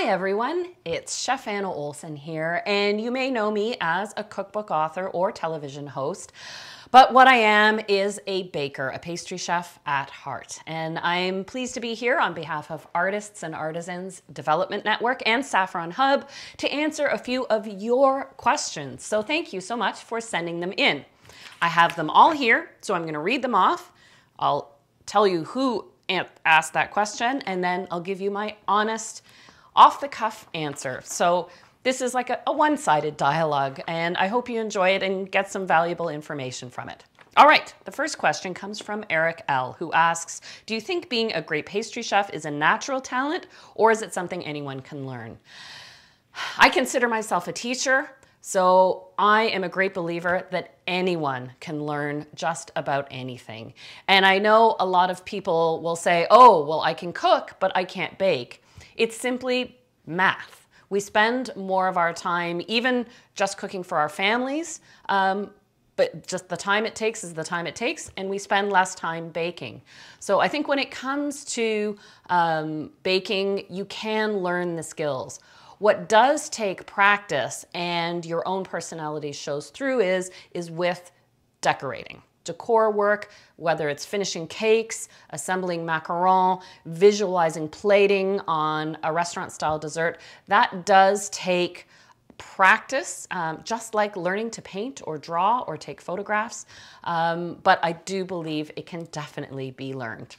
Hi everyone, it's Chef Anna Olson here, and you may know me as a cookbook author or television host, but what I am is a baker, a pastry chef at heart. And I'm pleased to be here on behalf of Artists and Artisans Development Network and Saffron Hub to answer a few of your questions. So thank you so much for sending them in. I have them all here, so I'm going to read them off. I'll tell you who asked that question, and then I'll give you my honest, off-the-cuff answer. So this is like a one-sided dialogue, and I hope you enjoy it and get some valuable information from it. All right, the first question comes from Eric L., who asks, do you think being a great pastry chef is a natural talent, or is it something anyone can learn? I consider myself a teacher, so I am a great believer that anyone can learn just about anything. And I know a lot of people will say, oh, well, I can cook, but I can't bake. It's simply math. We spend more of our time even just cooking for our families, but just the time it takes is the time it takes, and we spend less time baking. So I think when it comes to baking, you can learn the skills. What does take practice and your own personality shows through is with decorating. Decor work, whether it's finishing cakes, assembling macarons, visualizing plating on a restaurant-style dessert, that does take practice, just like learning to paint or draw or take photographs. But I do believe it can definitely be learned.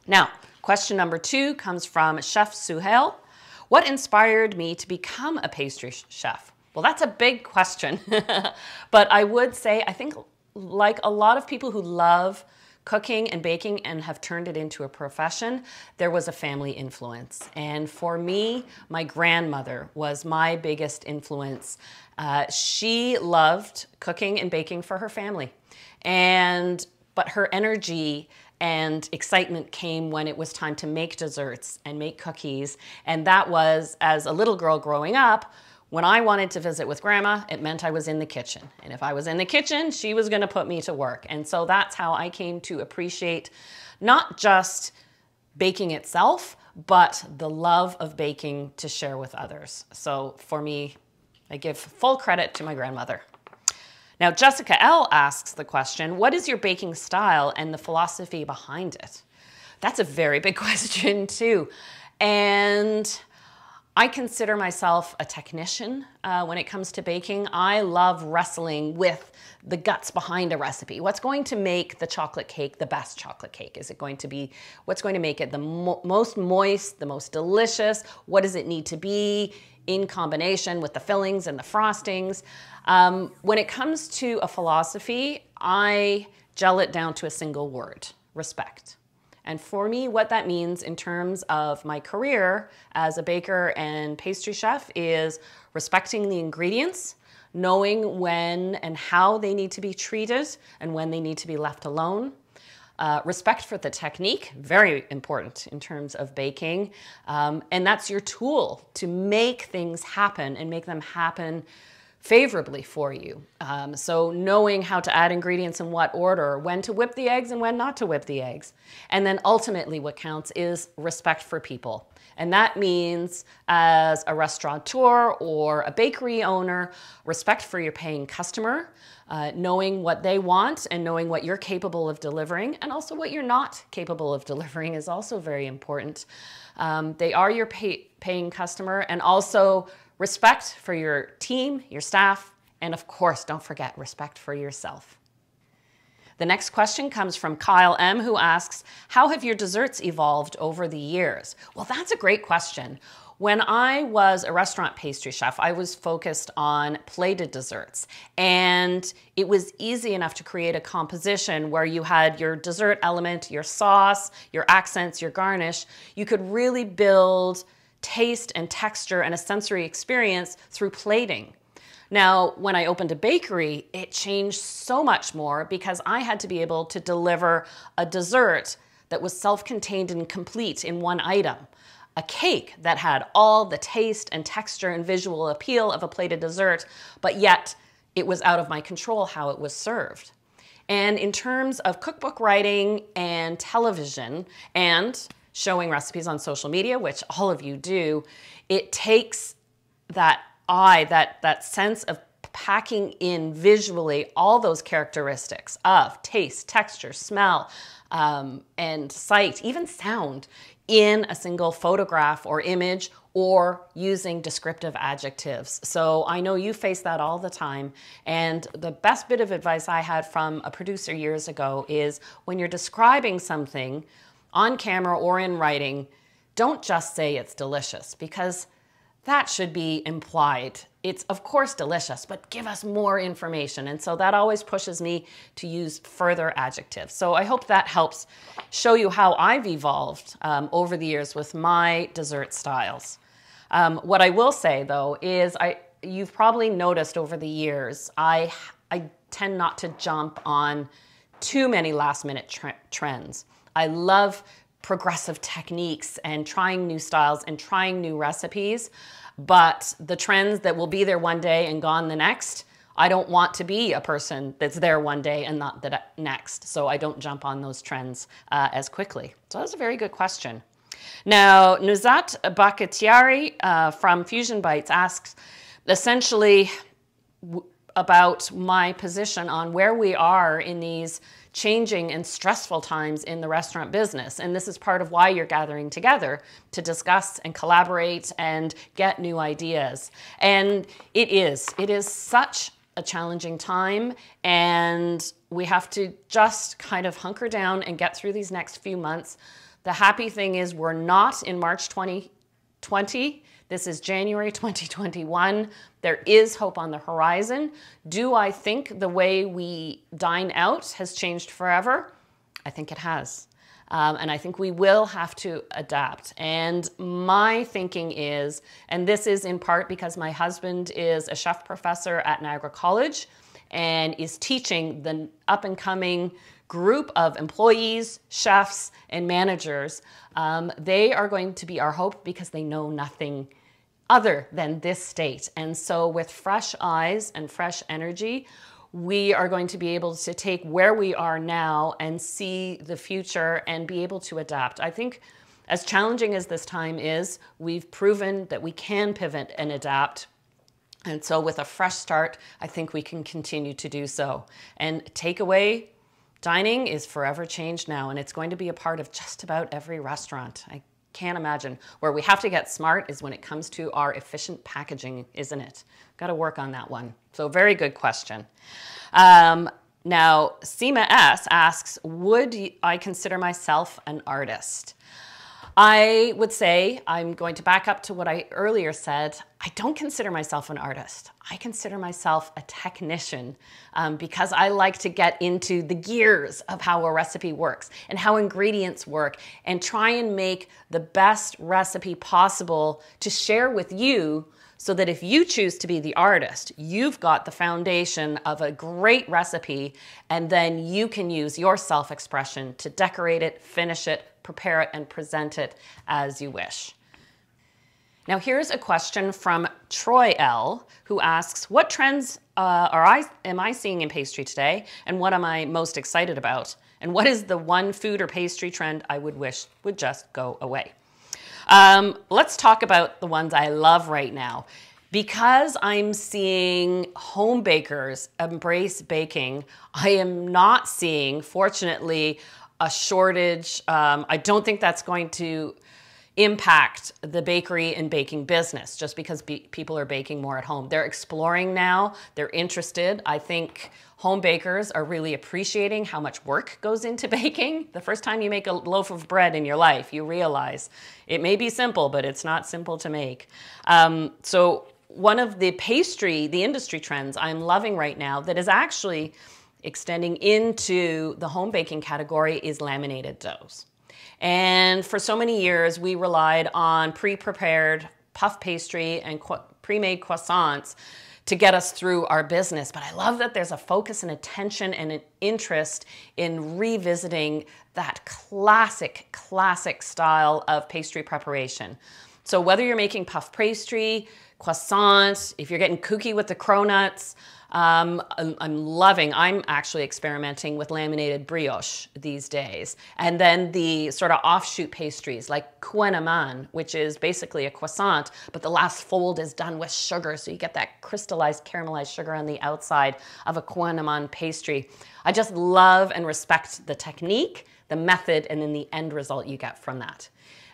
Now, question number 2 comes from Chef Suhail. What inspired me to become a pastry chef? Well, that's a big question, but I would say, I think like a lot of people who love cooking and baking and have turned it into a profession, there was a family influence. And for me, my grandmother was my biggest influence. She loved cooking and baking for her family. But her energy and excitement came when it was time to make desserts and make cookies. And that was, as a little girl growing up, when I wanted to visit with Grandma, it meant I was in the kitchen. And if I was in the kitchen, she was gonna put me to work. And so that's how I came to appreciate not just baking itself, but the love of baking to share with others. So for me, I give full credit to my grandmother. Now, Jessica L. asks the question, what is your baking style and the philosophy behind it? That's a very big question too. And I consider myself a technician when it comes to baking. I love wrestling with the guts behind a recipe. What's going to make the chocolate cake the best chocolate cake? Is it going to be, what's going to make it the most moist, the most delicious? What does it need to be in combination with the fillings and the frostings? When it comes to a philosophy, I gel it down to a single word: respect. And for me, what that means in terms of my career as a baker and pastry chef is respecting the ingredients, knowing when and how they need to be treated and when they need to be left alone. Respect for the technique, very important in terms of baking. And that's your tool to make things happen and make them happen favorably for you. So knowing how to add ingredients in what order, when to whip the eggs and when not to whip the eggs. And then ultimately what counts is respect for people. And that means, as a restaurateur or a bakery owner, respect for your paying customer, knowing what they want and knowing what you're capable of delivering, and also what you're not capable of delivering is also very important. They are your paying customer, and also respect for your team, your staff, and of course, don't forget respect for yourself. The next question comes from Kyle M., who asks, how have your desserts evolved over the years? Well, that's a great question. When I was a restaurant pastry chef, I was focused on plated desserts, and it was easy enough to create a composition where you had your dessert element, your sauce, your accents, your garnish. You could really build taste and texture and a sensory experience through plating. Now, when I opened a bakery, it changed so much more because I had to be able to deliver a dessert that was self-contained and complete in one item. A cake that had all the taste and texture and visual appeal of a plated dessert, but yet it was out of my control how it was served. And in terms of cookbook writing and television and showing recipes on social media, which all of you do, it takes that eye, that sense of packing in visually all those characteristics of taste, texture, smell, and sight, even sound, in a single photograph or image, or using descriptive adjectives. So I know you face that all the time. And the best bit of advice I had from a producer years ago is when you're describing something on camera or in writing, don't just say it's delicious, because that should be implied. It's of course delicious, but give us more information. And so that always pushes me to use further adjectives. So I hope that helps show you how I've evolved over the years with my dessert styles. What I will say though is you've probably noticed over the years, I tend not to jump on too many last minute trends. I love progressive techniques and trying new styles and trying new recipes, but the trends that will be there one day and gone the next, I don't want to be a person that's there one day and not the next, so I don't jump on those trends as quickly. So that's a very good question. Now, Nuzat Bakatiari from Fusion Bites asks essentially about my position on where we are in these changing and stressful times in the restaurant business. And this is part of why you're gathering together to discuss and collaborate and get new ideas. And it is such a challenging time, and we have to just kind of hunker down and get through these next few months. The happy thing is we're not in March 2020. This is January 2021. There is hope on the horizon. Do I think the way we dine out has changed forever? I think it has. And I think we will have to adapt. And my thinking is, and this is in part because my husband is a chef professor at Niagara College and is teaching the up-and-coming group of employees, chefs, and managers. They are going to be our hope because they know nothing other than this state. And so with fresh eyes and fresh energy, we are going to be able to take where we are now and see the future and be able to adapt. I think as challenging as this time is, we've proven that we can pivot and adapt. And so with a fresh start, I think we can continue to do so. And takeaway dining is forever changed now, and it's going to be a part of just about every restaurant. I can't imagine. Where we have to get smart is when it comes to our efficient packaging, isn't it? Got to work on that one. So very good question. Now, Seema S asks, would I consider myself an artist? I would say, I'm going to back up to what I earlier said, I don't consider myself an artist. I consider myself a technician because I like to get into the gears of how a recipe works and how ingredients work and try and make the best recipe possible to share with you, so that if you choose to be the artist, you've got the foundation of a great recipe, and then you can use your self-expression to decorate it, finish it, prepare it, and present it as you wish. Now here's a question from Troy L, who asks, what trends am I seeing in pastry today, and what am I most excited about? And what is the one food or pastry trend I would wish would just go away? Let's talk about the ones I love right now. Because I'm seeing home bakers embrace baking, I am not seeing, fortunately, a shortage. I don't think that's going to impact the bakery and baking business just because people are baking more at home. They're exploring now, they're interested. I think home bakers are really appreciating how much work goes into baking. The first time you make a loaf of bread in your life, you realize it may be simple, but it's not simple to make. So one of the industry trends I'm loving right now that is actually extending into the home baking category is laminated doughs. And for so many years, we relied on pre-prepared puff pastry and pre-made croissants to get us through our business. But I love that there's a focus and attention and an interest in revisiting that classic style of pastry preparation. So whether you're making puff pastry, croissant, if you're getting kooky with the cronuts, I'm actually experimenting with laminated brioche these days. And then the sort of offshoot pastries like kouign-amann, which is basically a croissant, but the last fold is done with sugar. So you get that crystallized caramelized sugar on the outside of a kouign-amann pastry. I just love and respect the technique, the method, and then the end result you get from that.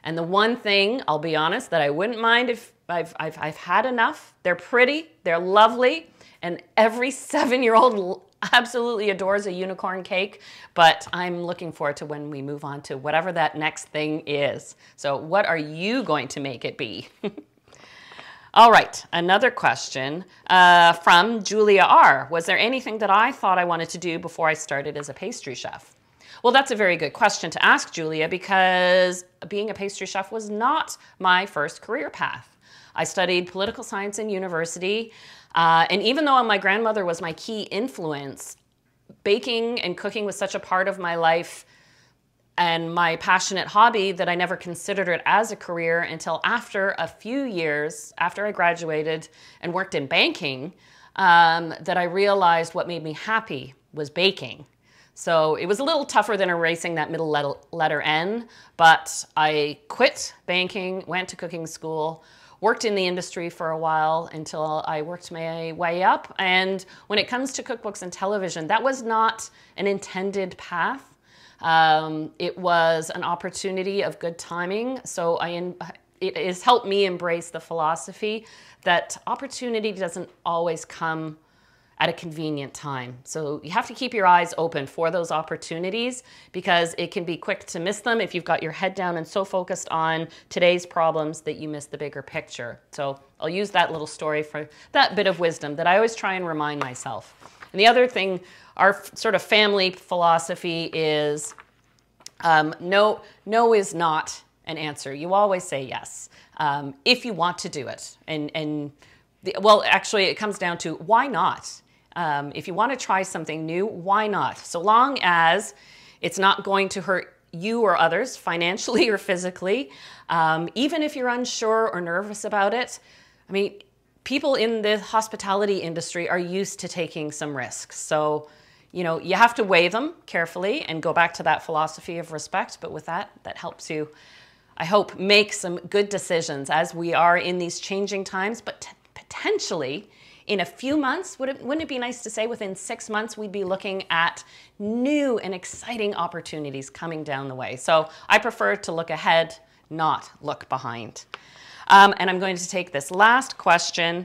And the one thing, I'll be honest, that I wouldn't mind if I've had enough. They're pretty, they're lovely, and every 7-year-old absolutely adores a unicorn cake, but I'm looking forward to when we move on to whatever that next thing is. So what are you going to make it be? All right, another question from Julia R. Was there anything that I thought I wanted to do before I started as a pastry chef? Well, that's a very good question to ask, Julia, because being a pastry chef was not my first career path. I studied political science in university, and even though my grandmother was my key influence, baking and cooking was such a part of my life and my passionate hobby that I never considered it as a career until after a few years, after I graduated and worked in banking, that I realized what made me happy was baking. So it was a little tougher than erasing that middle letter N, but I quit banking, went to cooking school, worked in the industry for a while until I worked my way up. And when it comes to cookbooks and television, that was not an intended path. It was an opportunity of good timing. So it has helped me embrace the philosophy that opportunity doesn't always come at a convenient time. So you have to keep your eyes open for those opportunities because it can be quick to miss them if you've got your head down and so focused on today's problems that you miss the bigger picture. So I'll use that little story for that bit of wisdom that I always try and remind myself. And the other thing, our sort of family philosophy is no is not an answer. You always say yes if you want to do it. Well, actually, it comes down to why not? If you want to try something new, why not? So long as it's not going to hurt you or others financially or physically, even if you're unsure or nervous about it. I mean, people in the hospitality industry are used to taking some risks. So, you know, you have to weigh them carefully and go back to that philosophy of respect. But with that, that helps you, I hope, make some good decisions as we are in these changing times, but potentially in a few months, wouldn't it be nice to say within 6 months, we'd be looking at new and exciting opportunities coming down the way. So I prefer to look ahead, not look behind. And I'm going to take this last question.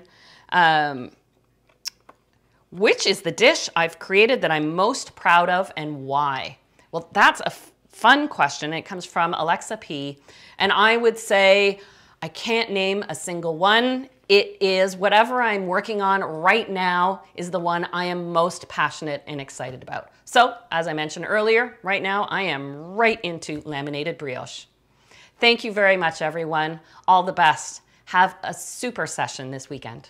Which is the dish I've created that I'm most proud of and why? Well, that's a fun question. It comes from Alexa P. And I would say I can't name a single one. It is whatever I'm working on right now is the one I am most passionate and excited about. So, as I mentioned earlier, right now I am right into laminated brioche. Thank you very much, everyone. All the best. Have a super session this weekend.